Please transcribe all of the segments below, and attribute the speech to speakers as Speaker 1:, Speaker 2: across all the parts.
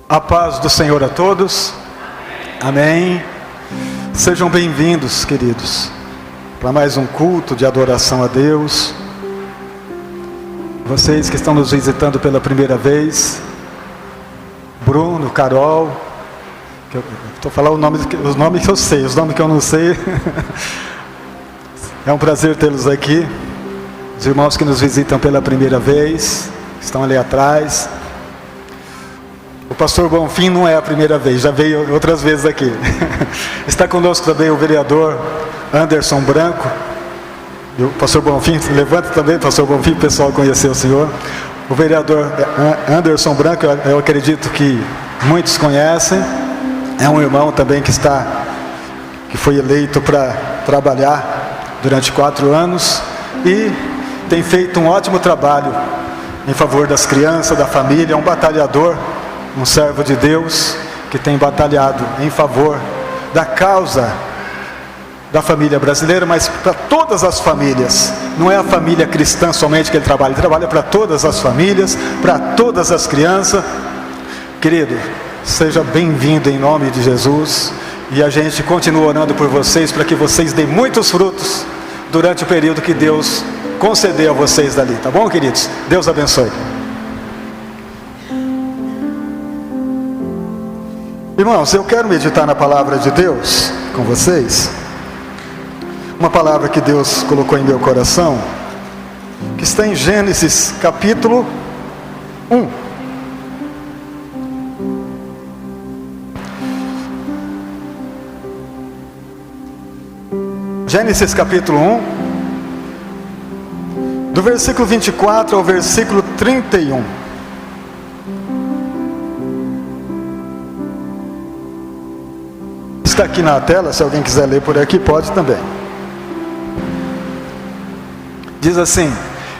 Speaker 1: A paz do Senhor a todos. Amém. Sejam bem-vindos, queridos, para mais um culto de adoração a Deus. Vocês que estão nos visitando pela primeira vez, Bruno, Carol, estou falando os nomes que eu sei, os nomes que eu não sei. É um prazer tê-los aqui. Os irmãos que nos visitam pela primeira vez, estão ali atrás. O pastor Bonfim não é a primeira vez, já veio outras vezes aqui. Está conosco também o vereador Anderson Branco. E o pastor Bonfim, levanta também, pastor Bonfim, o pessoal conheceu o senhor. O vereador Anderson Branco, eu acredito que muitos conhecem. É um irmão também que foi eleito para trabalhar durante 4 anos e tem feito um ótimo trabalho em favor das crianças, da família. É um batalhador, um servo de Deus que tem batalhado em favor da causa da família brasileira, mas para todas as famílias. Não é a família cristã somente que ele trabalha para todas as famílias, para todas as crianças. Querido, seja bem-vindo em nome de Jesus, e a gente continua orando por vocês, para que vocês deem muitos frutos durante o período que Deus conceder a vocês dali, tá bom, queridos? Deus abençoe. Irmãos, eu quero meditar na palavra de Deus com vocês. Uma palavra que Deus colocou em meu coração, que está em Gênesis capítulo 1. Gênesis capítulo 1, do versículo 24 ao versículo 31. Está aqui na tela, se alguém quiser ler por aqui, pode também. Diz assim: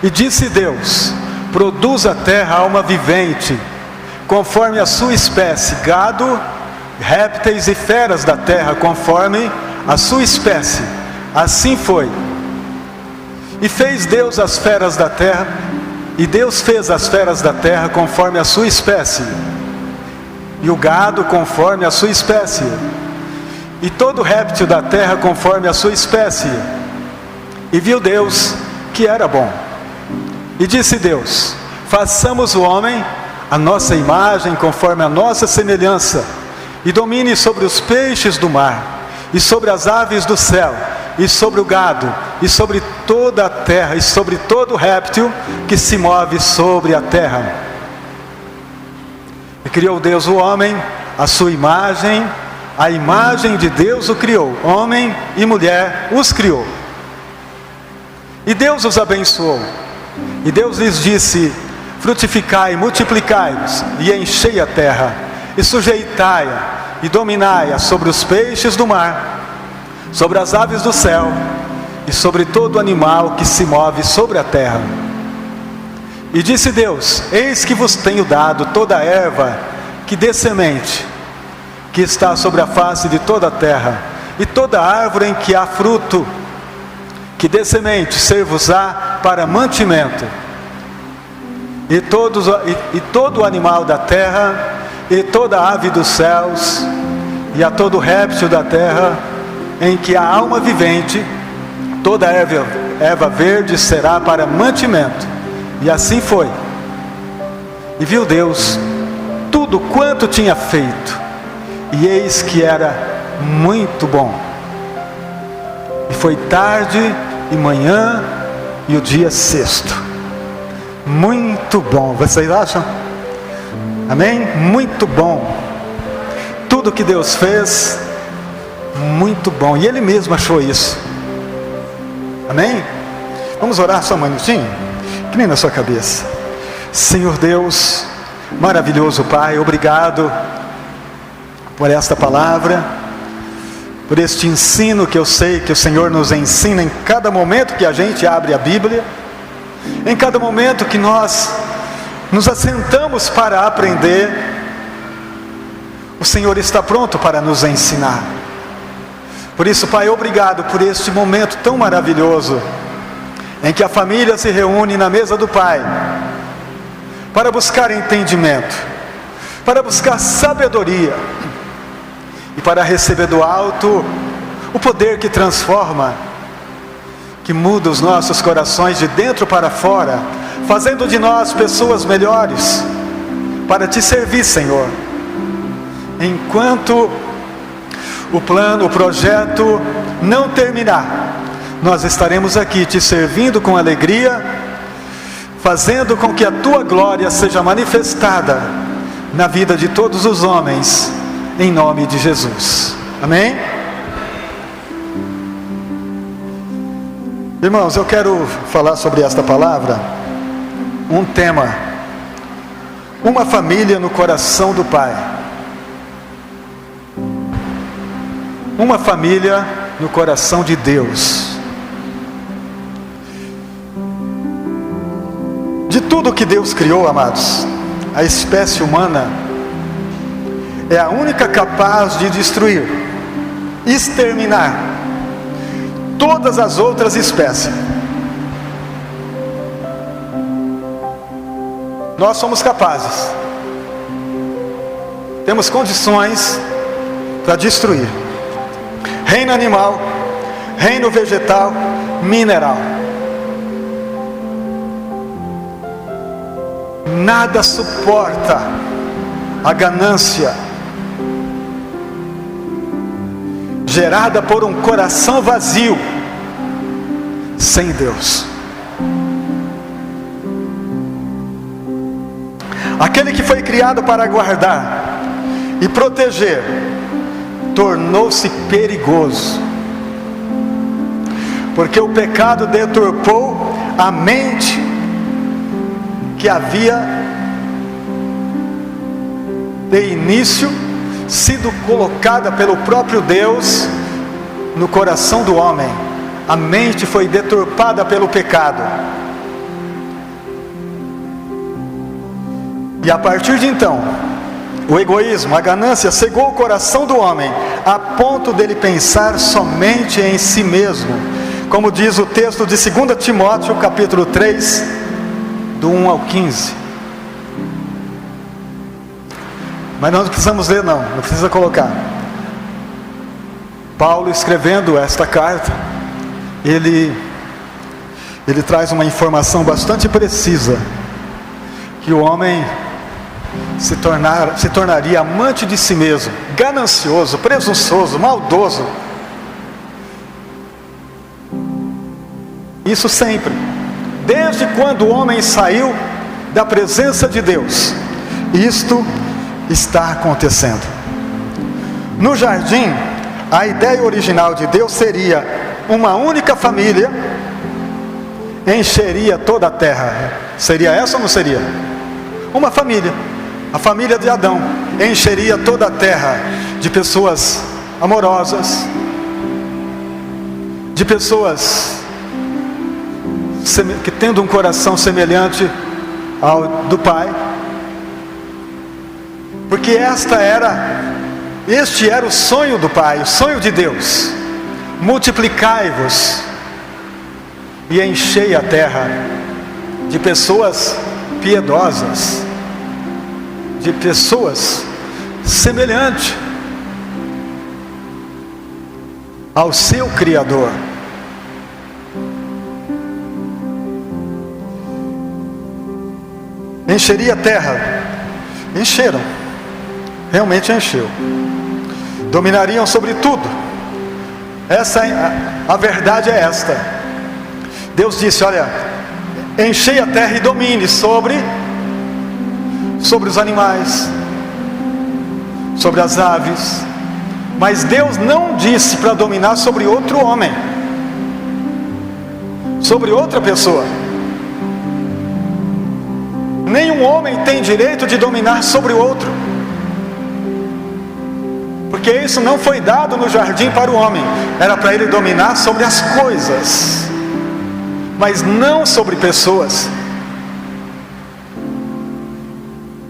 Speaker 1: E disse Deus: produz a terra alma vivente, conforme a sua espécie, gado, répteis e feras da terra, conforme a sua espécie. Assim foi. E fez Deus as feras da terra, e Deus fez as feras da terra conforme a sua espécie, e o gado conforme a sua espécie, e todo réptil da terra conforme a sua espécie. E viu Deus que era bom. E disse Deus: façamos o homem a nossa imagem, conforme a nossa semelhança, e domine sobre os peixes do mar, e sobre as aves do céu, e sobre o gado, e sobre toda a terra, e sobre todo réptil que se move sobre a terra. E criou Deus o homem, a sua imagem, a imagem de Deus o criou, homem e mulher os criou. E Deus os abençoou, e Deus lhes disse: frutificai, multiplicai-vos, e enchei a terra, e sujeitai-a, e dominai-a sobre os peixes do mar, sobre as aves do céu, e sobre todo animal que se move sobre a terra. E disse Deus: eis que vos tenho dado toda a erva que dê semente, que está sobre a face de toda a terra, e toda árvore em que há fruto, que dê semente, ser-vos-á para mantimento, e todo animal da terra, e toda ave dos céus, e a todo réptil da terra, em que há alma vivente, toda erva verde será para mantimento. E assim foi. E viu Deus tudo quanto tinha feito, e eis que era muito bom. E foi tarde e manhã, e o dia sexto. Muito bom, vocês acham? Amém? Muito bom. Tudo que Deus fez, muito bom. E Ele mesmo achou isso. Amém? Vamos orar só um minutinho? Que nem na sua cabeça. Senhor Deus, maravilhoso Pai, obrigado por esta palavra, por este ensino que eu sei que o Senhor nos ensina em cada momento que a gente abre a Bíblia, em cada momento que nós nos assentamos para aprender. O Senhor está pronto para nos ensinar. Por isso, Pai, obrigado por este momento tão maravilhoso, em que a família se reúne na mesa do Pai, para buscar entendimento, para buscar sabedoria e para receber do alto o poder que transforma, que muda os nossos corações de dentro para fora, fazendo de nós pessoas melhores para te servir, Senhor. Enquanto o plano, o projeto não terminar, nós estaremos aqui te servindo com alegria, fazendo com que a tua glória seja manifestada na vida de todos os homens, em nome de Jesus. Amém? Irmãos, eu quero falar sobre esta palavra, um tema: uma família no coração do Pai. Uma família no coração de Deus. De tudo que Deus criou, amados, a espécie humana é a única capaz de destruir, exterminar todas as outras espécies. Nós somos capazes, temos condições para destruir reino animal, reino vegetal, mineral. Nada suporta a ganância gerada por um coração vazio, sem Deus. Aquele que foi criado para guardar e proteger, tornou-se perigoso, porque o pecado deturpou a mente que havia de início sido colocada pelo próprio Deus no coração do homem. A mente foi deturpada pelo pecado, e a partir de então, o egoísmo, a ganância cegou o coração do homem, a ponto dele pensar somente em si mesmo, como diz o texto de 2 Timóteo, capítulo 3, do 1 ao 15. Mas nós não precisamos ler, não precisa colocar. Paulo, escrevendo esta carta, ele traz uma informação bastante precisa, que o homem se tornaria amante de si mesmo, ganancioso, presunçoso, maldoso. Isso sempre, desde quando o homem saiu da presença de Deus, isto está acontecendo. No jardim, a ideia original de Deus seria uma única família, encheria toda a terra. Seria essa ou não seria? Uma família, a família de Adão, encheria toda a terra de pessoas amorosas, de pessoas que tendo um coração semelhante ao do Pai, porque este era o sonho do Pai, o sonho de Deus: multiplicai-vos e enchei a terra de pessoas piedosas, de pessoas semelhantes ao seu Criador. Encheria a terra. Encheram, realmente encheu. Dominariam sobre tudo. A verdade é esta. Deus disse: olha, enchei a terra e domine sobre os animais, sobre as aves. Mas Deus não disse para dominar sobre outro homem, sobre outra pessoa. Nenhum homem tem direito de dominar sobre o outro, porque isso não foi dado no jardim para o homem. Era para ele dominar sobre as coisas, mas não sobre pessoas.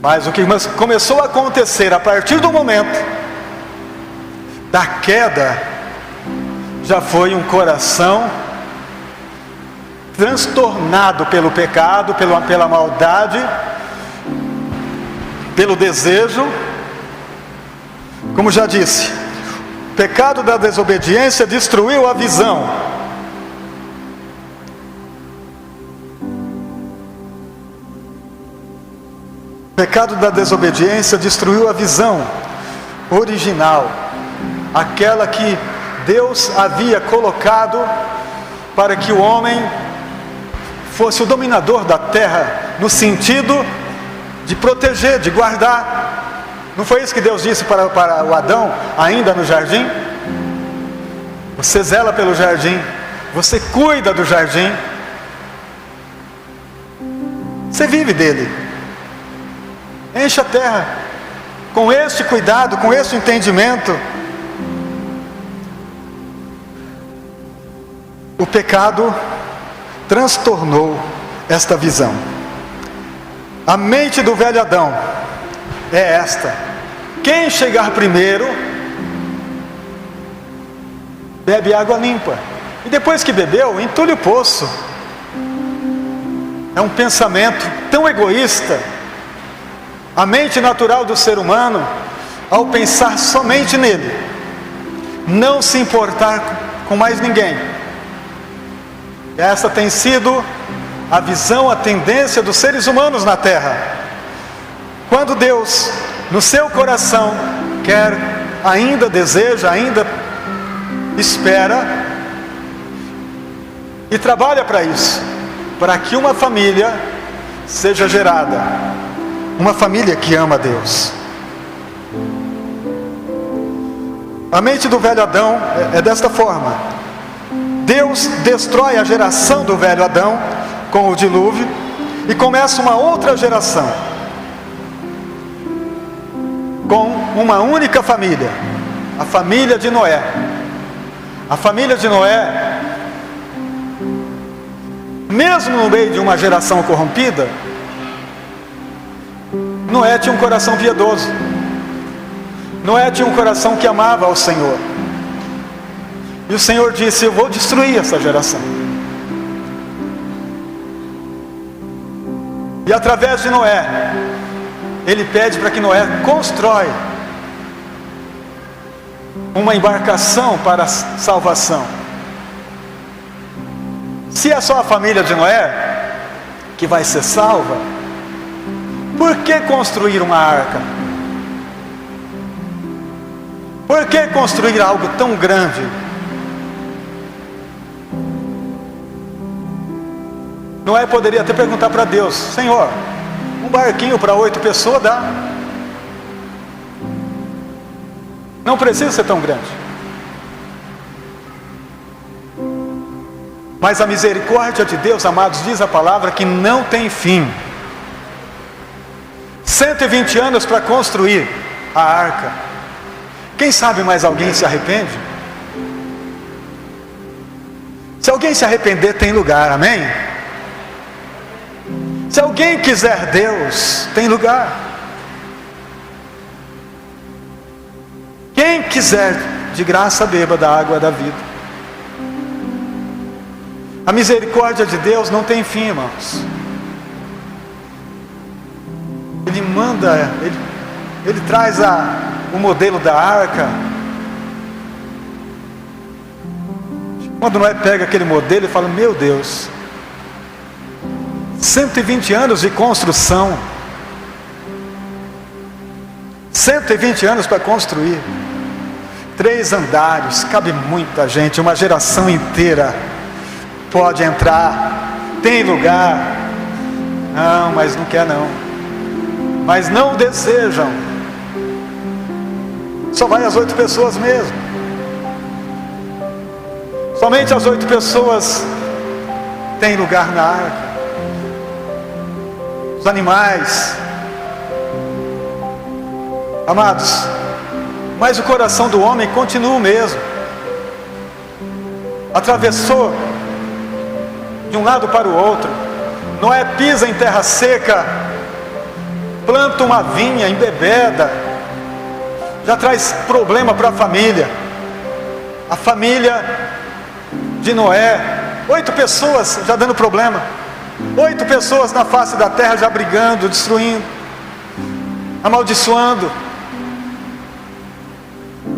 Speaker 1: Mas o que começou a acontecer a partir do momento da queda, já foi um coração transtornado pelo pecado, pela maldade, pelo desejo, como já disse, o pecado da desobediência destruiu a visão. O pecado da desobediência destruiu a visão original, aquela que Deus havia colocado para que o homem fosse o dominador da terra, no sentido de proteger, de guardar. Não foi isso que Deus disse para o Adão, ainda no jardim? Você zela pelo jardim, você cuida do jardim, você vive dele. Enche a terra com este cuidado, com este entendimento. O pecado transtornou esta visão. A mente do velho Adão é esta: quem chegar primeiro bebe água limpa, e depois que bebeu, entulha o poço. É um pensamento tão egoísta. A mente natural do ser humano, ao pensar somente nele, não se importar com mais ninguém. Essa tem sido a visão, a tendência dos seres humanos na terra. Quando Deus, no seu coração, quer, ainda deseja, ainda espera e trabalha para isso, para que uma família seja gerada, uma família que ama Deus. A mente do velho Adão é desta forma. Deus destrói a geração do velho Adão com o dilúvio e começa uma outra geração com uma única família, a família de Noé. A família de Noé, mesmo no meio de uma geração corrompida, Noé tinha um coração piedoso. Noé tinha um coração que amava ao Senhor. E o Senhor disse: eu vou destruir essa geração. E através de Noé, Ele pede para que Noé constrói uma embarcação para a salvação. Se é só a família de Noé que vai ser salva, por que construir uma arca? Por que construir algo tão grande? Noé poderia até perguntar para Deus: Senhor, um barquinho para 8 pessoas dá? Não precisa ser tão grande. Mas a misericórdia de Deus, amados, diz a palavra que não tem fim. 120 anos para construir a arca. Quem sabe mais alguém se arrepende? Se alguém se arrepender, tem lugar, amém? Se alguém quiser Deus, tem lugar. Quem quiser de graça, beba da água da vida. A misericórdia de Deus não tem fim, irmãos. Ele manda, ele traz o modelo da arca. Quando Noé pega aquele modelo e fala: meu Deus, 120 anos de construção, 120 anos para construir, 3 andares, cabe muita gente, uma geração inteira pode entrar, tem lugar. Não, mas não quer não, mas não desejam. Só vai as 8 pessoas mesmo. Somente as 8 pessoas têm lugar na arca. Os animais, amados, mas o coração do homem continua o mesmo. Atravessou de um lado para o outro. Noé pisa em terra seca, planta uma vinha embebeda, já traz problema para a família. A família de Noé, 8 pessoas já dando problema, 8 pessoas na face da terra já brigando, destruindo. amaldiçoando.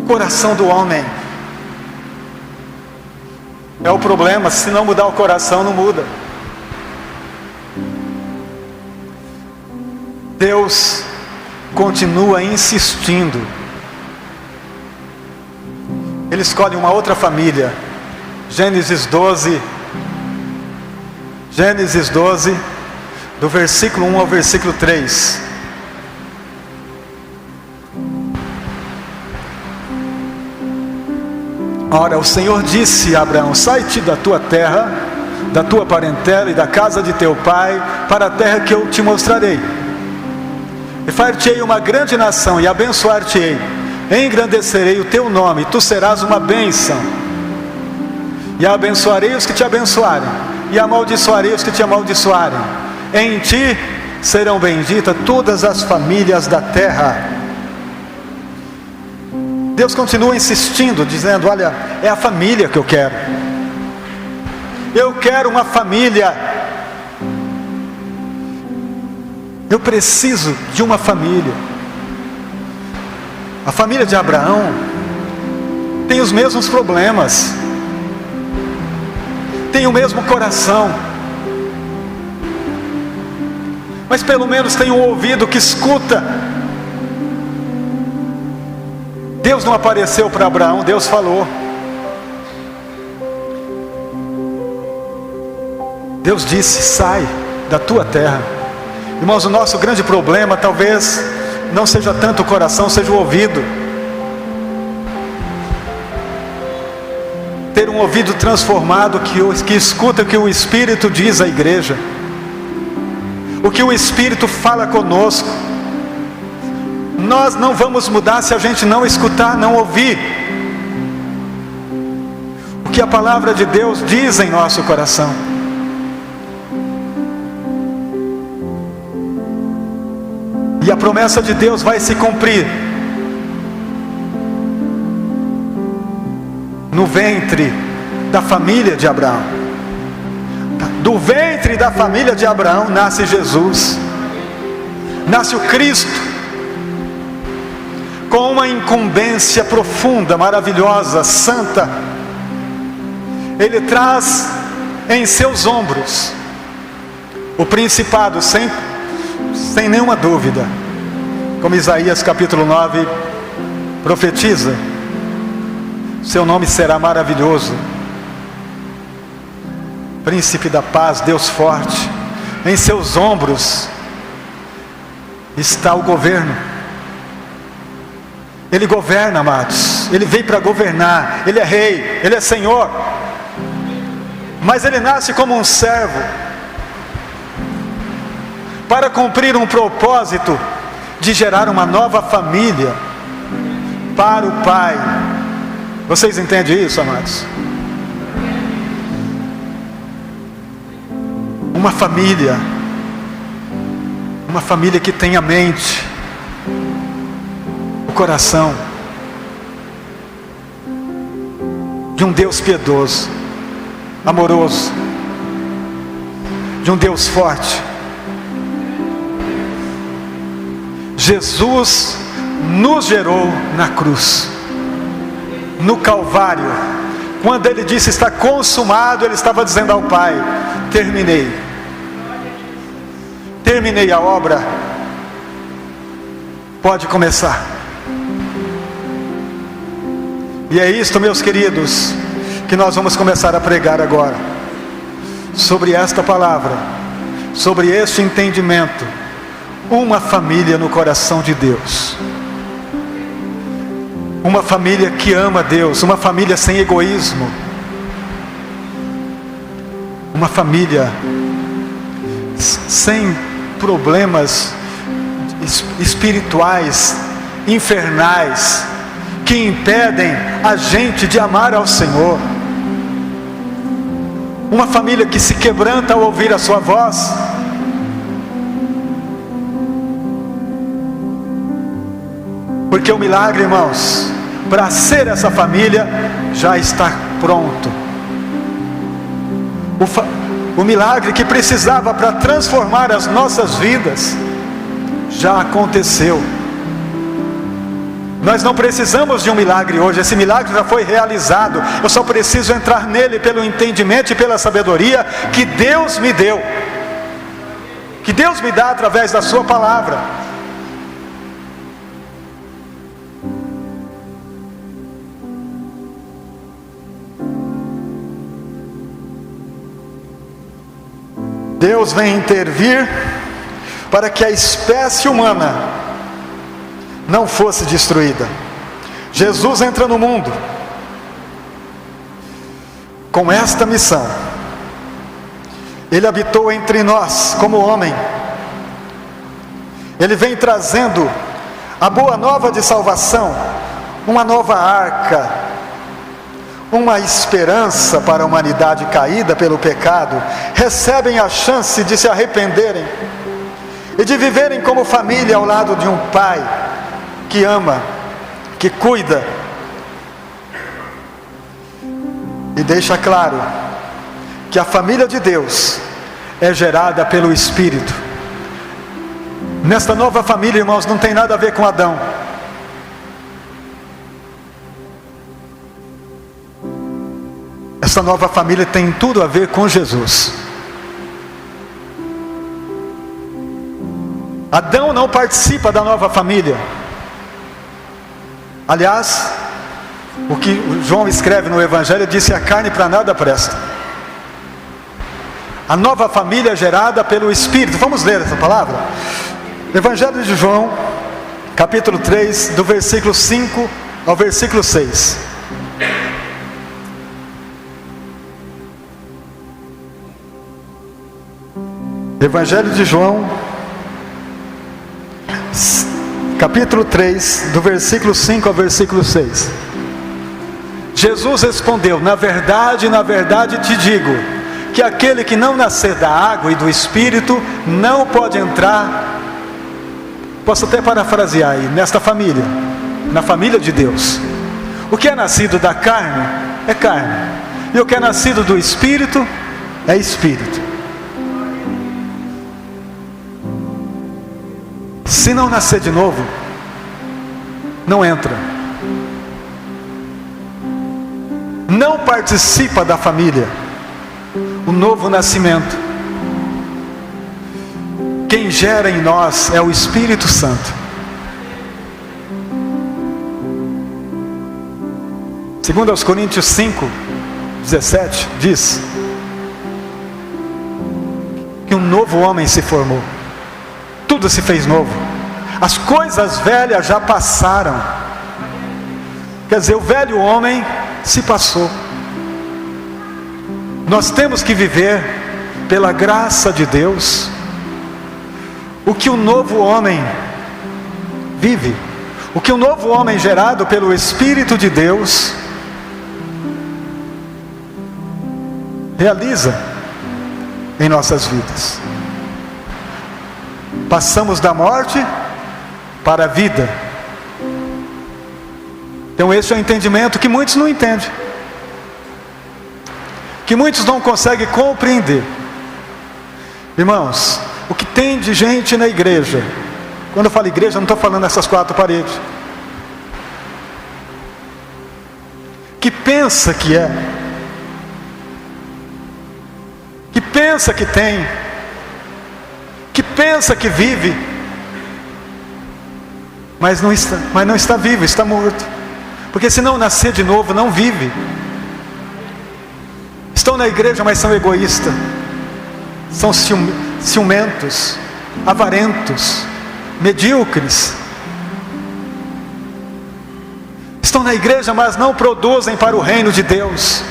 Speaker 1: Coração do homem é o problema. Se não mudar o coração, não muda. Deus continua insistindo. Ele escolhe uma outra família. Gênesis 12, do versículo 1 ao versículo 3. Ora, o Senhor disse a Abraão: sai-te da tua terra, da tua parentela e da casa de teu pai, para a terra que eu te mostrarei. E far-te-ei uma grande nação, e abençoar-te-ei, engrandecerei o teu nome, e tu serás uma bênção. E abençoarei os que te abençoarem, e amaldiçoarei os que te amaldiçoarem. Em ti serão benditas todas as famílias da terra. Deus continua insistindo, dizendo: olha, é a família que eu quero. Eu quero uma família. Eu preciso de uma família. A família de Abraão tem os mesmos problemas, tem o mesmo coração, mas pelo menos tem um ouvido que escuta. Deus não apareceu para Abraão, Deus falou. Deus disse: sai da tua terra. Irmãos, o nosso grande problema talvez não seja tanto o coração, seja o ouvido. Ter um ouvido transformado que escuta o que o Espírito diz à igreja, o que o Espírito fala conosco. Nós não vamos mudar se a gente não escutar, não ouvir o que a palavra de Deus diz em nosso coração. E a promessa de Deus vai se cumprir no ventre da família de Abraão. Do ventre da família de Abraão nasce Jesus, nasce o Cristo, com uma incumbência profunda, maravilhosa, santa. Ele traz em seus ombros o principado, sem nenhuma dúvida, como Isaías capítulo 9 profetiza: seu nome será maravilhoso, príncipe da paz, Deus forte. Em seus ombros está o governo. Ele governa, amados. Ele veio para governar. Ele é rei, ele é senhor. Mas ele nasce como um servo, para cumprir um propósito de gerar uma nova família para o Pai. Vocês entendem isso, amados? Uma família que tem a mente, o coração de um Deus piedoso, amoroso, de um Deus forte. Jesus nos gerou na cruz, no Calvário. Quando ele disse está consumado, ele estava dizendo ao Pai: terminei a obra, pode começar. E é isto, meus queridos, que nós vamos começar a pregar agora, sobre esta palavra, sobre este entendimento. Uma família no coração de Deus, uma família que ama Deus, uma família sem egoísmo, uma família sem problemas espirituais, infernais, que impedem a gente de amar ao Senhor. Uma família que se quebranta ao ouvir a sua voz. Porque o milagre, irmãos, para ser essa família, já está pronto. O milagre que precisava para transformar as nossas vidas, já aconteceu. Nós não precisamos de um milagre hoje, esse milagre já foi realizado. Eu só preciso entrar nele pelo entendimento e pela sabedoria que Deus me deu, que Deus me dá através da sua palavra. Deus vem intervir para que a espécie humana não fosse destruída. Jesus entra no mundo com esta missão. Ele habitou entre nós como homem. Ele vem trazendo a boa nova de salvação, uma nova arca, uma esperança para a humanidade caída pelo pecado. Recebem a chance de se arrependerem e de viverem como família ao lado de um pai que ama, que cuida, e deixa claro que a família de Deus é gerada pelo Espírito. Nesta nova família, irmãos, não tem nada a ver com Adão. Esta nova família tem tudo a ver com Jesus. Adão não participa da nova família. Aliás, o que João escreve no Evangelho, disse: a carne para nada presta. A nova família é gerada pelo Espírito. Vamos ler essa palavra? Evangelho de João, capítulo 3, do versículo 5 ao versículo 6. Evangelho de João, capítulo 3, do versículo 5 ao versículo 6. Jesus respondeu: na verdade te digo, que aquele que não nascer da água e do Espírito, não pode entrar, posso até parafrasear aí, nesta família, na família de Deus. O que é nascido da carne, é carne, e o que é nascido do Espírito, é Espírito. Se não nascer de novo, não entra, não participa da família, o novo nascimento. Quem gera em nós é o Espírito Santo. Segundo aos Coríntios 5:17 diz que um novo homem se formou, tudo se fez novo, as coisas velhas já passaram. Quer dizer, o velho homem se passou. Nós temos que viver pela graça de Deus o que o novo homem vive, o que o novo homem gerado pelo Espírito de Deus realiza em nossas vidas. Passamos da morte para a vida. Então esse é o entendimento que muitos não entendem, que muitos não conseguem compreender. Irmãos, o que tem de gente na igreja, quando eu falo igreja, eu não estou falando dessas quatro paredes, que pensa que é, que pensa que tem, que pensa que vive, mas não está vivo, está morto. Porque se não nascer de novo, não vive. Estão na igreja, mas são egoístas, são ciumentos, avarentos, medíocres. Estão na igreja, mas não produzem para o reino de Deus,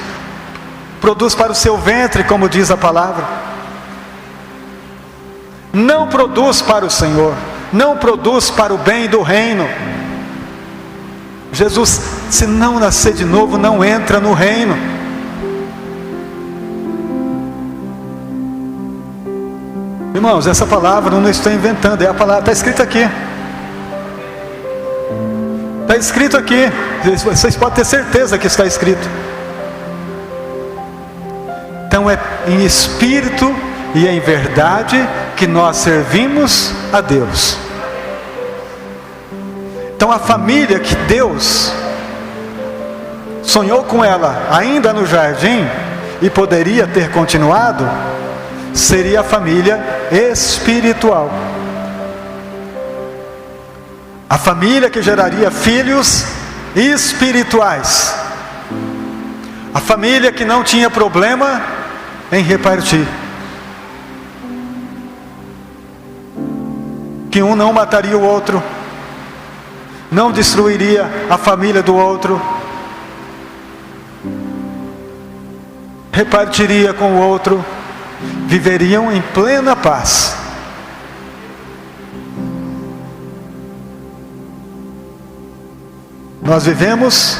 Speaker 1: produz para o seu ventre, como diz a palavra. Não produz para o Senhor, não produz para o bem do reino. Jesus, se não nascer de novo, não entra no reino. Irmãos, essa palavra eu não estou inventando, é a palavra, está escrita aqui. Está escrito aqui, vocês podem ter certeza que está escrito. Então é em espírito e em verdade que nós servimos a Deus. Então a família que Deus sonhou com ela ainda no jardim, e poderia ter continuado, seria a família espiritual. A família que geraria filhos espirituais. A família que não tinha problema em repartir. Que um não mataria o outro, não destruiria a família do outro, repartiria com o outro, viveriam em plena paz. Nós vivemos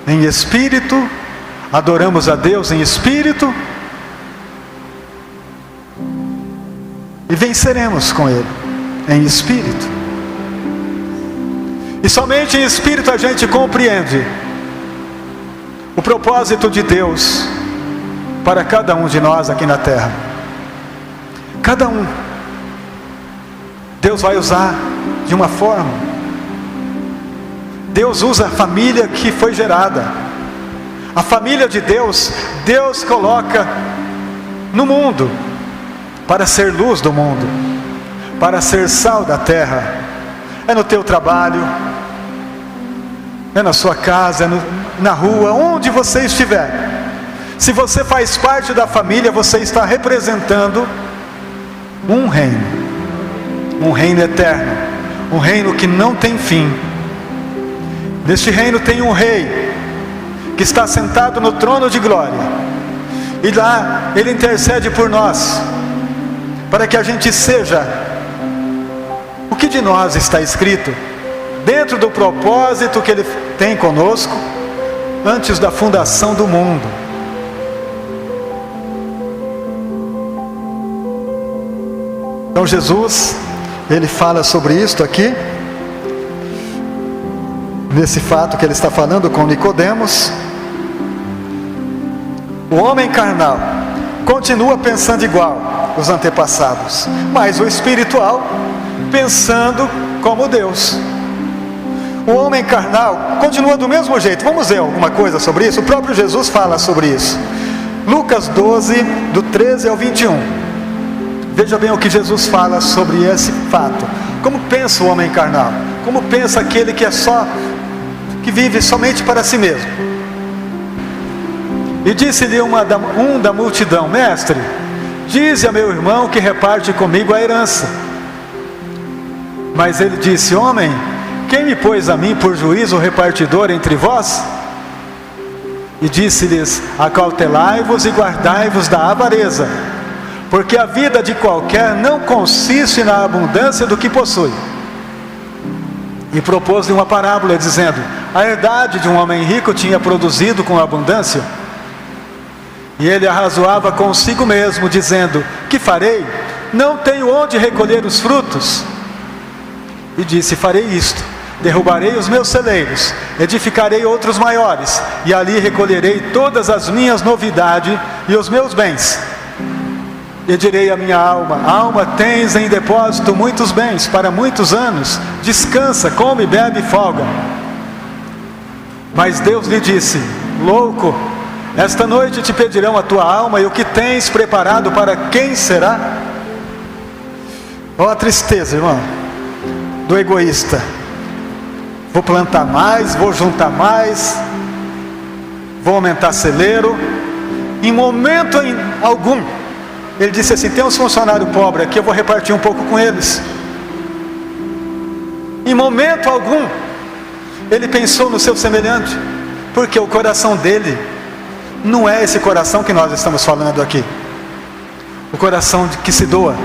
Speaker 1: em espírito, adoramos a Deus em espírito, e venceremos com Ele em espírito. E somente em espírito a gente compreende o propósito de Deus para cada um de nós aqui na terra. Cada um, Deus vai usar de uma forma. Deus usa a família que foi gerada. A família de Deus, Deus coloca no mundo para ser luz do mundo, para ser sal da terra. É no teu trabalho, é na sua casa, é na rua, onde você estiver. Se você faz parte da família, você está representando um reino eterno, um reino que não tem fim. Neste reino tem um rei que está sentado no trono de glória, e lá ele intercede por nós, para que a gente seja o que de nós está escrito, dentro do propósito que Ele tem conosco, antes da fundação do mundo. Então Jesus, Ele fala sobre isto aqui, nesse fato que Ele está falando com Nicodemos. O homem carnal continua pensando igual os antepassados, mas o espiritual pensando como Deus. O homem carnal continua do mesmo jeito. Vamos ver alguma coisa sobre isso? O próprio Jesus fala sobre isso. Lucas 12, do 13 ao 21. Veja bem o que Jesus fala sobre esse fato. Como pensa o homem carnal? Como pensa aquele que vive somente para si mesmo? E disse-lhe um da multidão: Mestre, dize a meu irmão que reparte comigo a herança. Mas ele disse: Homem, quem me pôs a mim por juiz ou repartidor entre vós? E disse-lhes: Acautelai-vos e guardai-vos da avareza, porque a vida de qualquer não consiste na abundância do que possui. E propôs-lhe uma parábola, dizendo: A herdade de um homem rico tinha produzido com abundância. E ele arrazoava consigo mesmo, dizendo: Que farei? Não tenho onde recolher os frutos. E disse: Farei isto: derrubarei os meus celeiros, edificarei outros maiores, e ali recolherei todas as minhas novidades e os meus bens. E direi à minha alma: Alma, tens em depósito muitos bens para muitos anos, descansa, come, bebe e folga. Mas Deus lhe disse: Louco, esta noite te pedirão a tua alma, e o que tens preparado para quem será? Olha a tristeza, irmão, do egoísta. Vou plantar mais, vou juntar mais, vou aumentar celeiro. Em momento algum, ele disse assim: tem uns funcionários pobres aqui, eu vou repartir um pouco com eles. Em momento algum, ele pensou no seu semelhante, porque o coração dele não é esse coração que nós estamos falando aqui. O coração que se doa,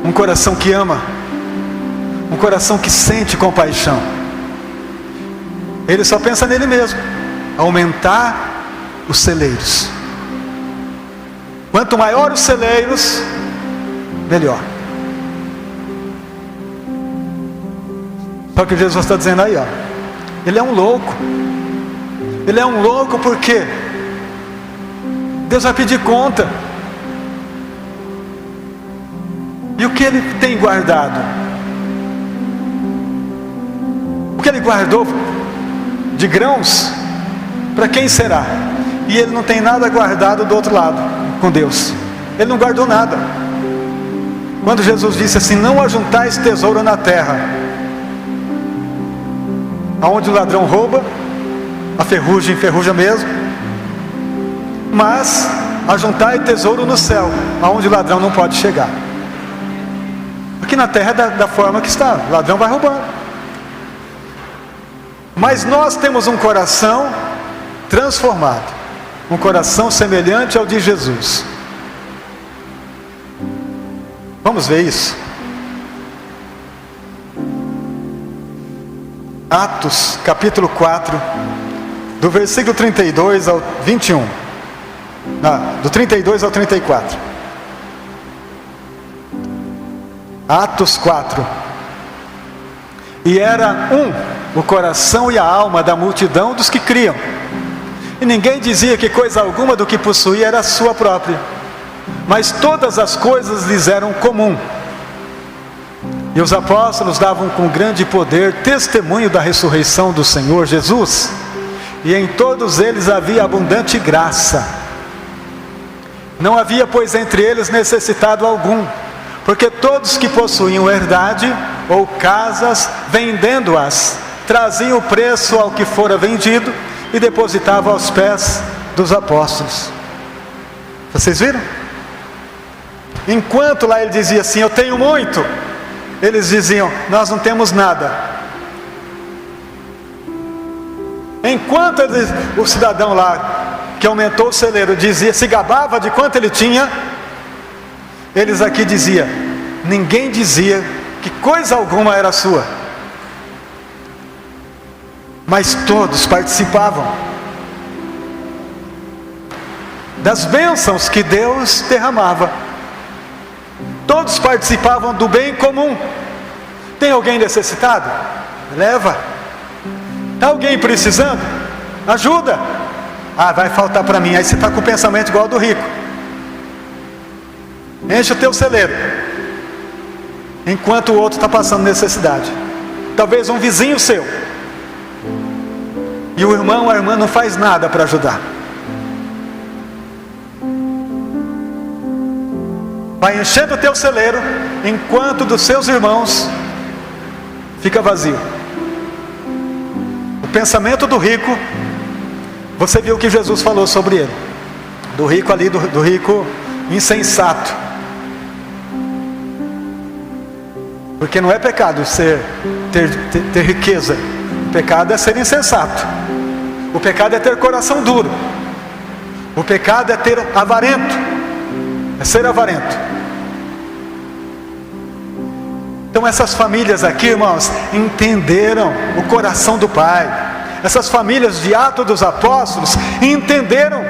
Speaker 1: um coração que ama, um coração que sente compaixão. Ele só pensa nele mesmo, aumentar os celeiros. Quanto maior os celeiros, melhor. Só que Jesus está dizendo aí, ó, ele é um louco. Ele é um louco porque Deus vai pedir conta. E o que ele tem guardado? que ele guardou de grãos, para quem será? E ele não tem nada guardado do outro lado, com Deus. Ele não guardou nada. Quando Jesus disse assim: não ajuntais tesouro na terra, aonde o ladrão rouba, a ferrugem enferruja mesmo, mas ajuntai tesouro no céu, aonde o ladrão não pode chegar. Aqui na terra é da forma que está, o ladrão vai roubando. Mas nós temos um coração transformado, um coração semelhante ao de Jesus. Vamos ver isso? Atos, capítulo 4, do versículo 32 ao 21. Do 32 ao 34. Atos 4. E era o coração e a alma da multidão dos que criam. E ninguém dizia que coisa alguma do que possuía era sua própria, mas todas as coisas lhes eram comum. E os apóstolos davam com grande poder testemunho da ressurreição do Senhor Jesus, e em todos eles havia abundante graça. Não havia, pois, entre eles necessitado algum, porque todos que possuíam herdade ou casas, vendendo-as, traziam o preço ao que fora vendido e depositavam aos pés dos apóstolos. Vocês viram? Enquanto lá ele dizia assim: eu tenho muito, eles diziam: nós não temos nada. Enquanto o cidadão lá, que aumentou o celeiro, dizia, se gabava de quanto ele tinha, eles aqui diziam: ninguém dizia que coisa alguma era sua, mas todos participavam das bênçãos que Deus derramava. Todos participavam do bem comum. Tem alguém necessitado? Leva. Está alguém precisando? Ajuda. Ah, vai faltar para mim. Aí você está com o pensamento igual ao do rico. Enche o teu celeiro, enquanto o outro está passando necessidade. Talvez um vizinho seu, e o irmão ou a irmã não faz nada para ajudar. Vai enchendo o teu celeiro, enquanto dos seus irmãos fica vazio. O pensamento do rico, você viu o que Jesus falou sobre ele, do rico ali, do rico insensato. Porque não é pecado ter riqueza. O pecado é ser insensato. O pecado é ter coração duro. O pecado é ter avarento. É ser avarento. Então essas famílias aqui, irmãos, entenderam o coração do Pai. Essas famílias de Atos dos Apóstolos entenderam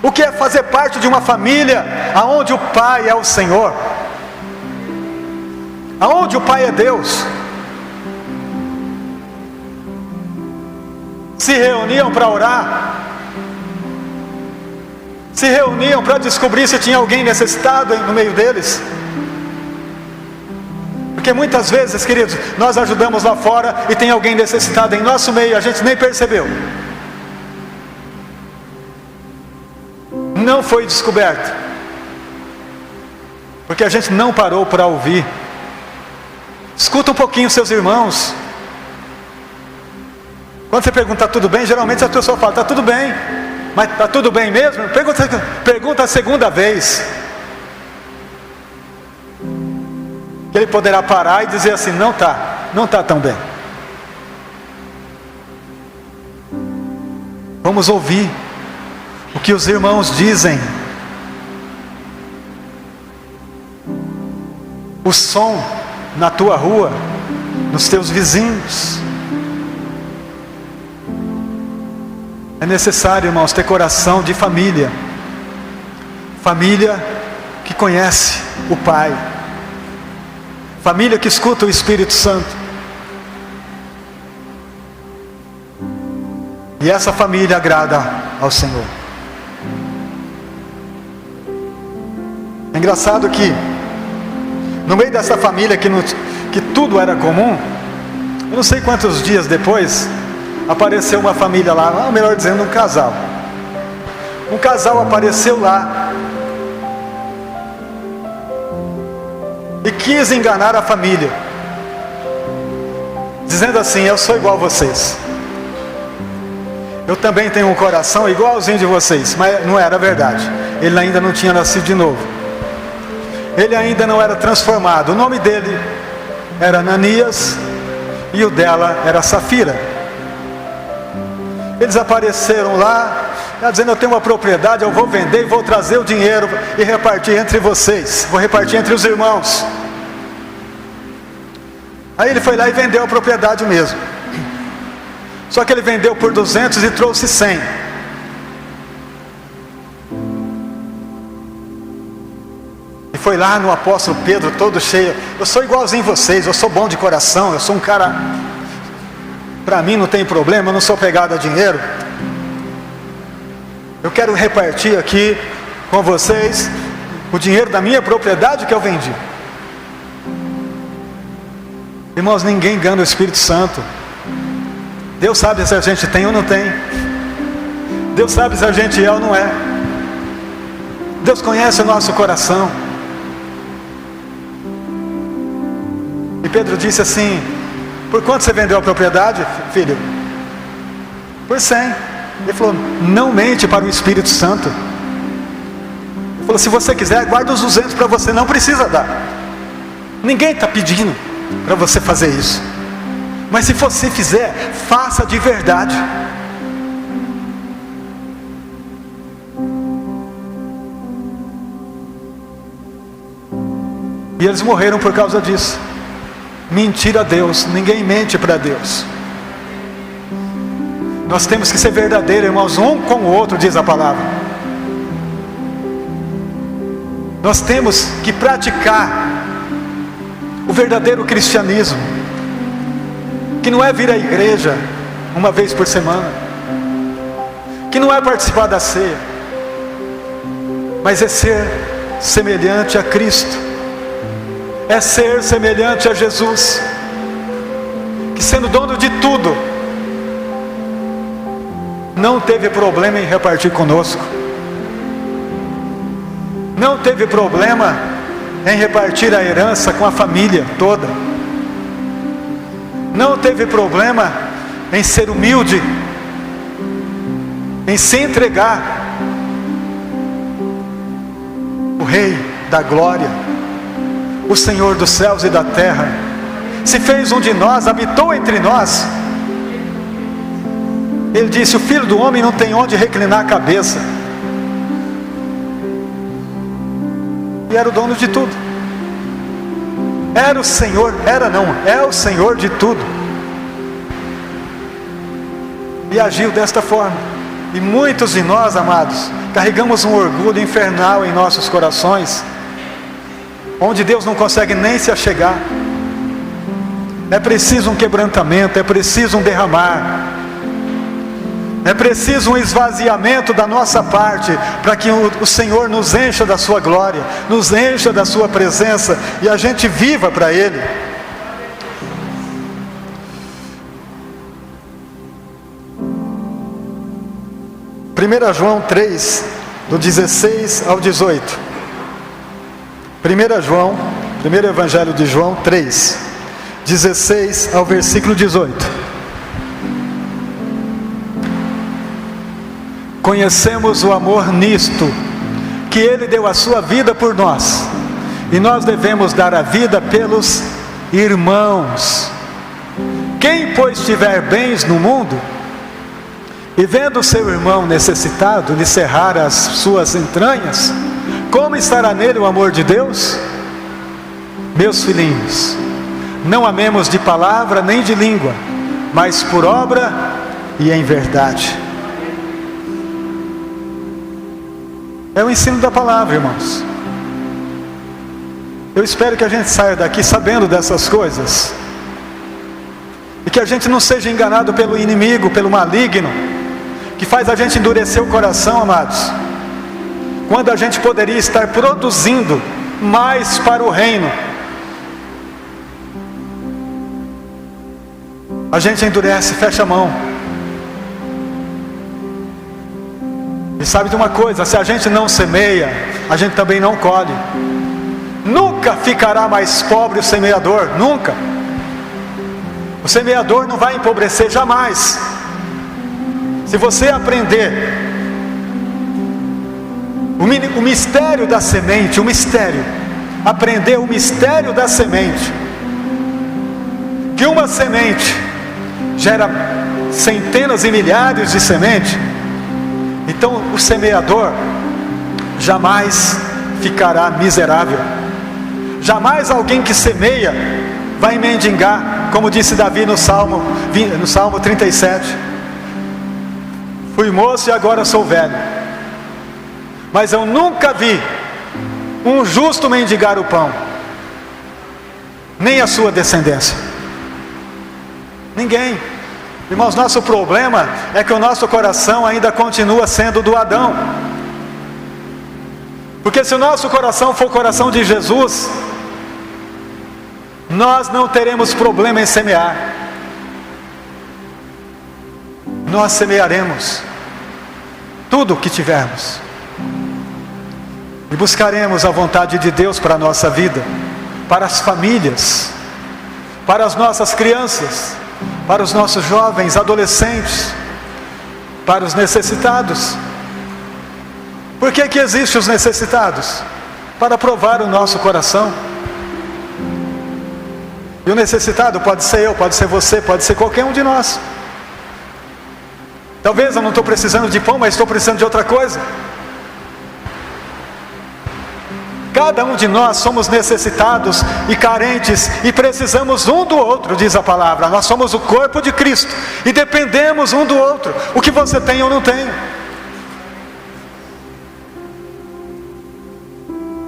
Speaker 1: o que é fazer parte de uma família aonde o Pai é o Senhor, aonde o Pai é Deus. Se reuniam para orar, se reuniam para descobrir se tinha alguém necessitado no meio deles. Porque muitas vezes, queridos, nós ajudamos lá fora e tem alguém necessitado em nosso meio, a gente nem percebeu. Não foi descoberto, porque a gente não parou para ouvir. Escuta um pouquinho seus irmãos. Quando você pergunta, está tudo bem? Geralmente a pessoa fala, está tudo bem. Mas está tudo bem mesmo? Pergunta a segunda vez, que ele poderá parar e dizer assim: não está tão bem. Vamos ouvir o que os irmãos dizem. O som na tua rua, nos teus vizinhos. É necessário, irmãos, ter coração de família. Família que conhece o Pai. Família que escuta o Espírito Santo. E essa família agrada ao Senhor. É engraçado que no meio dessa família que tudo era comum, Eu não sei quantos dias depois, apareceu uma família lá, ou melhor dizendo, um casal. Um casal apareceu lá e quis enganar a família, dizendo assim: eu sou igual a vocês, eu também tenho um coração igualzinho de vocês. Mas não era verdade. Ele ainda não tinha nascido de novo, ele ainda não era transformado. O nome dele era Ananias e o dela era Safira. Eles apareceram lá, dizendo: eu tenho uma propriedade, eu vou vender e vou trazer o dinheiro e repartir entre vocês, vou repartir entre os irmãos. Aí ele foi lá e vendeu a propriedade mesmo. Só que ele vendeu por 200 e trouxe 100. E foi lá no apóstolo Pedro, todo cheio: eu sou igualzinho vocês, eu sou bom de coração, eu sou um cara, para mim não tem problema, eu não sou pegado a dinheiro. Eu quero repartir aqui com vocês o dinheiro da minha propriedade que eu vendi. Irmãos, ninguém engana o Espírito Santo. Deus sabe se a gente tem ou não tem. Deus sabe se a gente é ou não é. Deus conhece o nosso coração. E Pedro disse assim: por quanto você vendeu a propriedade, filho? Por 100. Ele falou: não mente para o Espírito Santo. Ele falou: se você quiser, guarda os 200 para você, não precisa dar. Ninguém está pedindo para você fazer isso. Mas se você fizer, faça de verdade. E eles morreram por causa disso. Mentir a Deus, ninguém mente para Deus. Nós temos que ser verdadeiros, irmãos, um com o outro, diz a palavra. Nós temos que praticar o verdadeiro cristianismo, que não é vir à igreja uma vez por semana, que não é participar da ceia, mas é ser semelhante a Cristo, é ser semelhante a Jesus, que sendo dono de tudo, não teve problema em repartir conosco, não teve problema em repartir a herança com a família toda, não teve problema em ser humilde, em se entregar. O Rei da Glória, o Senhor dos céus e da terra, se fez um de nós, habitou entre nós. Ele disse: o Filho do Homem não tem onde reclinar a cabeça. E era o dono de tudo. Era o Senhor, é o Senhor de tudo. E agiu desta forma. E muitos de nós, amados, carregamos um orgulho infernal em nossos corações, onde Deus não consegue nem se achegar. É preciso um quebrantamento, é preciso um derramar, é preciso um esvaziamento da nossa parte, para que o Senhor nos encha da sua glória, nos encha da sua presença, e a gente viva para Ele. Primeira João 3, do 16 ao 18. Primeiro Evangelho de João 3, 16 ao versículo 18. Conhecemos o amor nisto, que Ele deu a sua vida por nós, e nós devemos dar a vida pelos irmãos. Quem pois tiver bens no mundo, e vendo seu irmão necessitado lhe cerrar as suas entranhas, como estará nele o amor de Deus? Meus filhinhos, não amemos de palavra nem de língua, mas por obra e em verdade. É o ensino da palavra, irmãos. Eu espero que a gente saia daqui sabendo dessas coisas, e que a gente não seja enganado pelo inimigo, pelo maligno, que faz a gente endurecer o coração, amados, quando a gente poderia estar produzindo mais para o reino. a gente endurece, fecha a mão. E sabe de uma coisa, se a gente não semeia, a gente também não colhe. Nunca ficará mais pobre o semeador, nunca. O semeador não vai empobrecer jamais. Se você aprender o mistério da semente, aprender o mistério da semente, que uma semente gera centenas e milhares de sementes, então o semeador jamais ficará miserável. Jamais alguém que semeia vai mendigar, como disse Davi no Salmo 37. Fui moço e agora sou velho, mas eu nunca vi um justo mendigar o pão, nem a sua descendência. Ninguém. Irmãos, nosso problema é que o nosso coração ainda continua sendo do Adão. Porque se o nosso coração for o coração de Jesus, nós não teremos problema em semear. Nós semearemos tudo o que tivermos. E buscaremos a vontade de Deus para a nossa vida, para as famílias, para as nossas crianças, para os nossos jovens, adolescentes, para os necessitados. Por que existem os necessitados? Para provar o nosso coração. E o necessitado pode ser eu, pode ser você, pode ser qualquer um de nós. Talvez eu não estou precisando de pão, mas estou precisando de outra coisa. Cada um de nós somos necessitados e carentes e precisamos um do outro, diz a palavra. Nós somos o corpo de Cristo e dependemos um do outro. O que você tem eu não tenho.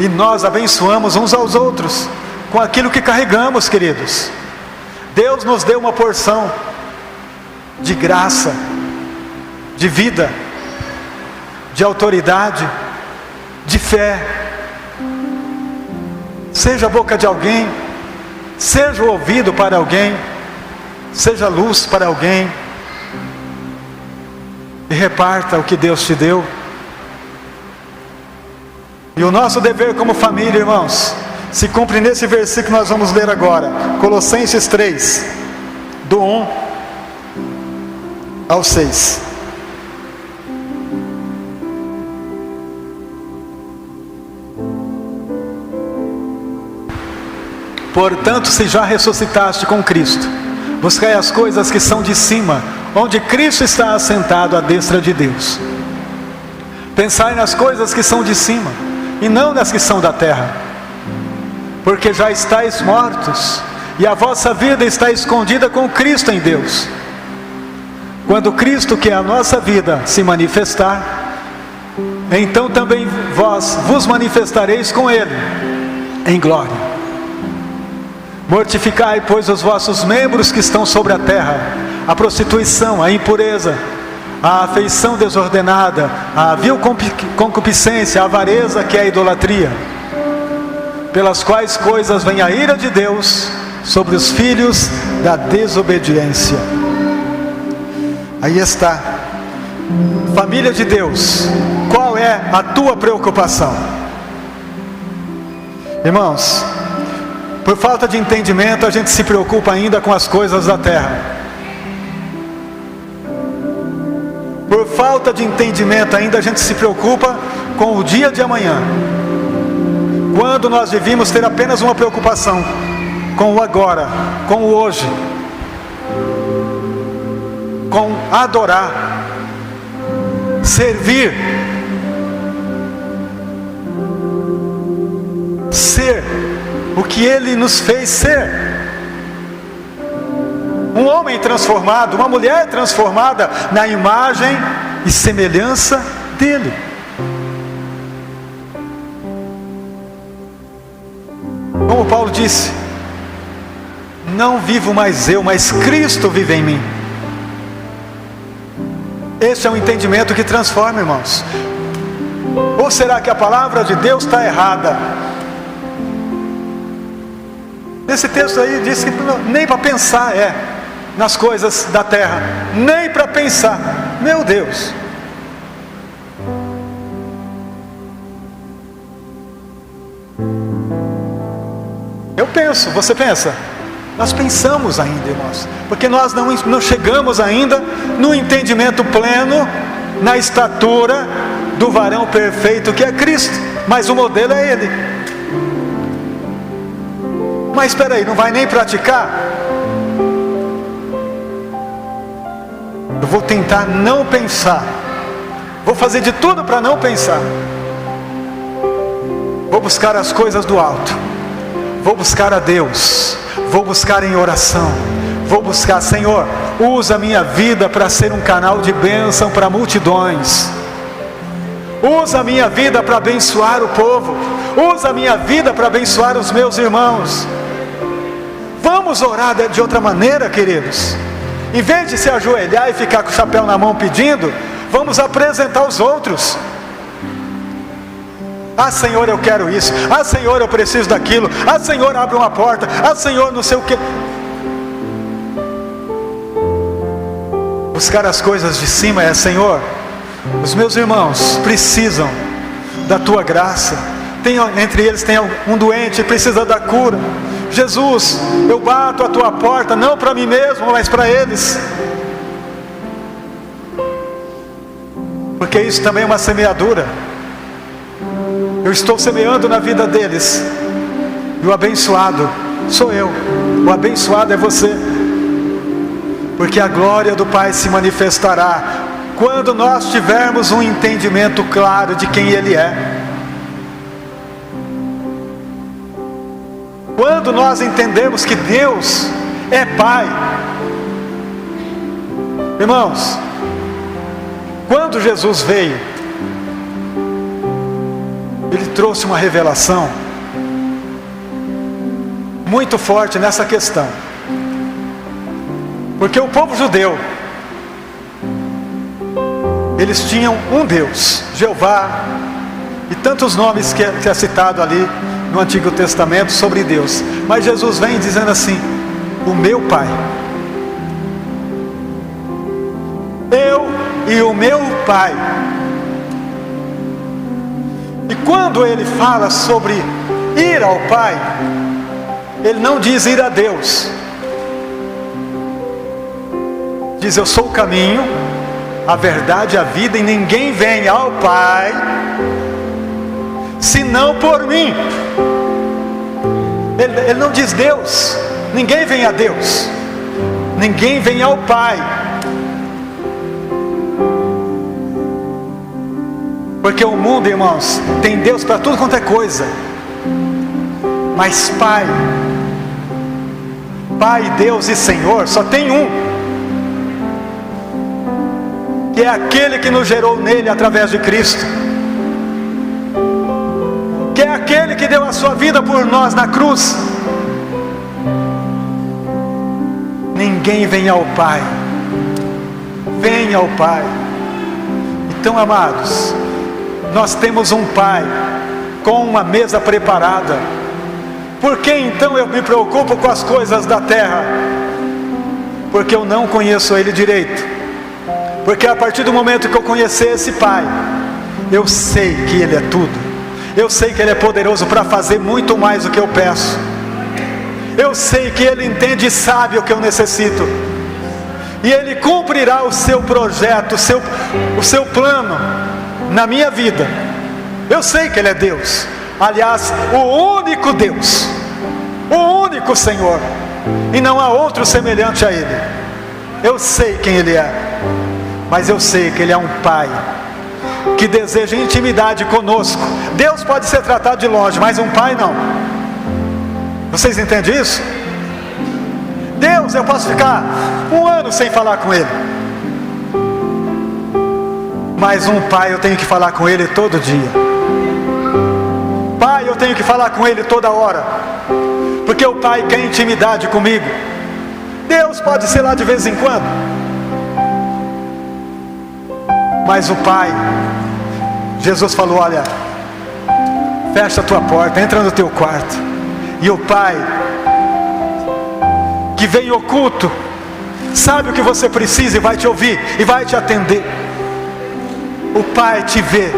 Speaker 1: E nós abençoamos uns aos outros com aquilo que carregamos, queridos. Deus nos deu uma porção de graça, de vida, de autoridade, de fé. Seja a boca de alguém, seja o ouvido para alguém, seja luz para alguém, e reparta o que Deus te deu. E o nosso dever como família, irmãos, se cumpre nesse versículo que nós vamos ler agora, Colossenses 3, do 1 ao 6. Portanto, se já ressuscitaste com Cristo, buscai as coisas que são de cima, onde Cristo está assentado à destra de Deus. Pensai nas coisas que são de cima, e não nas que são da terra, porque já estáis mortos, e a vossa vida está escondida com Cristo em Deus. Quando Cristo, que é a nossa vida, se manifestar, então também vós vos manifestareis com Ele, em glória. Mortificai, pois, os vossos membros que estão sobre a terra, a prostituição, a impureza, a afeição desordenada, a vil concupiscência, a avareza, que é a idolatria, pelas quais coisas vem a ira de Deus sobre os filhos da desobediência. Aí está. Família de Deus, qual é a tua preocupação? Irmãos, por falta de entendimento, a gente se preocupa ainda com as coisas da terra. Por falta de entendimento ainda, a gente se preocupa com o dia de amanhã, quando nós devíamos ter apenas uma preocupação com o agora, com o hoje, com adorar, servir, ser o que Ele nos fez ser. Um homem transformado, uma mulher transformada na imagem e semelhança dEle. Como Paulo disse, não vivo mais eu, mas Cristo vive em mim. Este é um entendimento que transforma, irmãos. Ou será que a palavra de Deus está errada? Esse texto aí diz que nem para pensar é. nas coisas da terra, nem para pensar. Meu Deus! Eu penso, você pensa? Nós pensamos ainda, irmãos, porque nós não chegamos ainda no entendimento pleno, na estatura do varão perfeito que é Cristo, mas o modelo é Ele. Mas espera aí, não vai nem praticar? Eu vou tentar não pensar, vou fazer de tudo para não pensar, vou buscar as coisas do alto, vou buscar a Deus, vou buscar em oração, vou buscar, Senhor, usa a minha vida para ser um canal de bênção para multidões, usa a minha vida para abençoar o povo, usa a minha vida para abençoar os meus irmãos. Vamos orar de outra maneira, queridos. Em vez de se ajoelhar e ficar com o chapéu na mão pedindo, vamos apresentar os outros. Ah, Senhor, eu quero isso. Ah, Senhor, eu preciso daquilo. Ah, Senhor, abre uma porta. Ah, Senhor, não sei o que. Buscar as coisas de cima é, Senhor, os meus irmãos precisam da Tua graça. Entre eles tem um doente, precisa da cura. Jesus, eu bato a Tua porta, não para mim mesmo, mas para eles. Porque isso também é uma semeadura. Eu estou semeando na vida deles. E o abençoado sou eu. O abençoado é você. Porque a glória do Pai se manifestará quando nós tivermos um entendimento claro de quem Ele é. Quando nós entendemos que Deus é Pai. Irmãos, quando Jesus veio, Ele trouxe uma revelação muito forte nessa questão. Porque o povo judeu, eles tinham um Deus, Jeová, e tantos nomes que é citado ali no Antigo Testamento sobre Deus. Mas Jesus vem dizendo assim: o meu Pai, eu e o meu Pai. E quando Ele fala sobre ir ao Pai, Ele não diz ir a Deus. Diz: eu sou o caminho, a verdade e a vida, e ninguém vem ao Pai senão por mim. Ele não diz Deus. Ninguém vem a Deus, ninguém vem ao Pai. Porque o mundo, irmãos, tem Deus para tudo quanto é coisa, mas Pai, Deus e Senhor, só tem um, que é aquele que nos gerou nele através de Cristo, que é aquele que deu a sua vida por nós na cruz. Ninguém vem ao Pai, vem ao Pai. Então, amados, nós temos um Pai com uma mesa preparada. Por que então eu me preocupo com as coisas da terra? Porque eu não conheço Ele direito. Porque a partir do momento que eu conhecer esse Pai, eu sei que Ele é tudo. Eu sei que Ele é poderoso para fazer muito mais do que eu peço. Eu sei que Ele entende e sabe o que eu necessito. E Ele cumprirá o seu projeto, o seu plano na minha vida. Eu sei que Ele é Deus. Aliás, o único Deus, o único Senhor, e não há outro semelhante a Ele. Eu sei quem Ele é, mas eu sei que Ele é um Pai que deseja intimidade conosco. Deus pode ser tratado de longe, mas um Pai não. Vocês entendem isso? Deus, eu posso ficar um ano sem falar com Ele, mas um Pai eu tenho que falar com Ele todo dia. Pai, eu tenho que falar com Ele toda hora, porque o Pai quer intimidade comigo. Deus pode ser lá de vez em quando, mas o Pai, Jesus falou: olha, fecha a tua porta, entra no teu quarto. E o Pai, que vem oculto, sabe o que você precisa e vai te ouvir e vai te atender. O Pai te vê,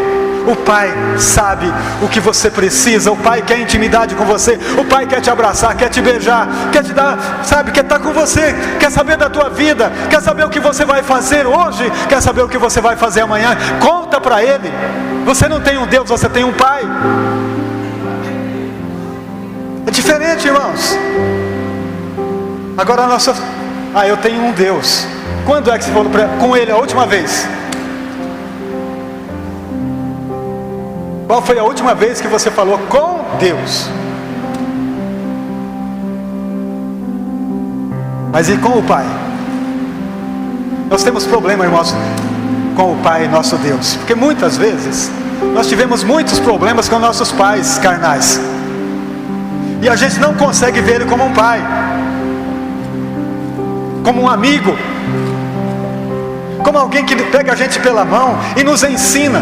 Speaker 1: o Pai sabe o que você precisa, o Pai quer intimidade com você, o Pai quer te abraçar, quer te beijar, quer te dar, sabe, quer estar com você, quer saber da tua vida, quer saber o que você vai fazer hoje, quer saber o que você vai fazer amanhã. Conta para Ele. Você não tem um Deus, você tem um Pai. É diferente, irmãos. Agora eu tenho um Deus. Quando é que você falou com Ele a última vez? Qual foi a última vez que você falou com Deus? Mas e com o Pai? Nós temos problema, irmãos, com o Pai, nosso Deus, porque muitas vezes nós tivemos muitos problemas com nossos pais carnais, e a gente não consegue ver Ele como um pai, como um amigo, como alguém que pega a gente pela mão e nos ensina.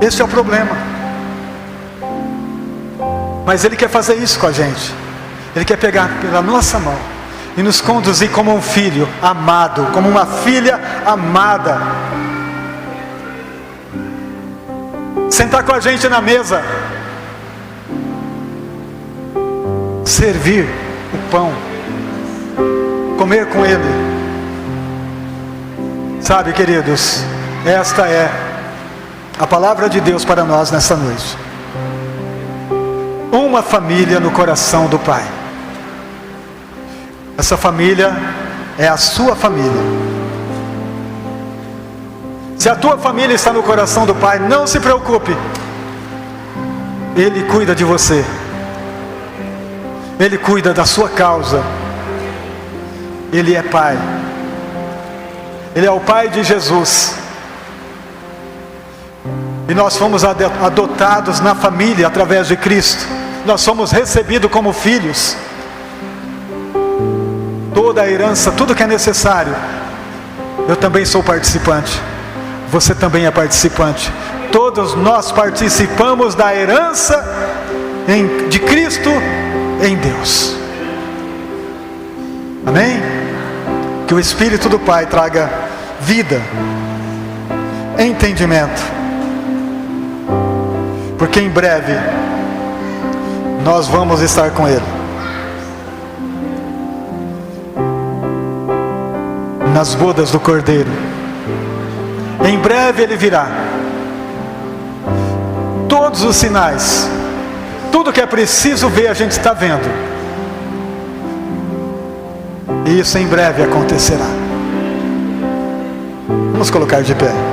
Speaker 1: Esse é o problema. Mas Ele quer fazer isso com a gente. Ele quer pegar pela nossa mão e nos conduzir como um filho amado, como uma filha amada. Sentar com a gente na mesa, servir o pão, comer com Ele. Sabe, queridos, esta é a palavra de Deus para nós nesta noite. Uma família no coração do Pai. Essa família é a sua família. Se a tua família está no coração do Pai, não se preocupe. Ele cuida de você. Ele cuida da sua causa. Ele é Pai. Ele é o Pai de Jesus. E nós fomos adotados na família através de Cristo. Nós somos recebidos como filhos. Toda a herança, tudo que é necessário. Eu também sou participante. Você também é participante. Todos nós participamos da herança de Cristo em Deus. Amém? Que o Espírito do Pai traga vida, entendimento. Porque em breve nós vamos estar com Ele nas bodas do Cordeiro. Em breve Ele virá. Todos os sinais, tudo que é preciso ver, a gente está vendo. E isso em breve acontecerá. Vamos colocar de pé.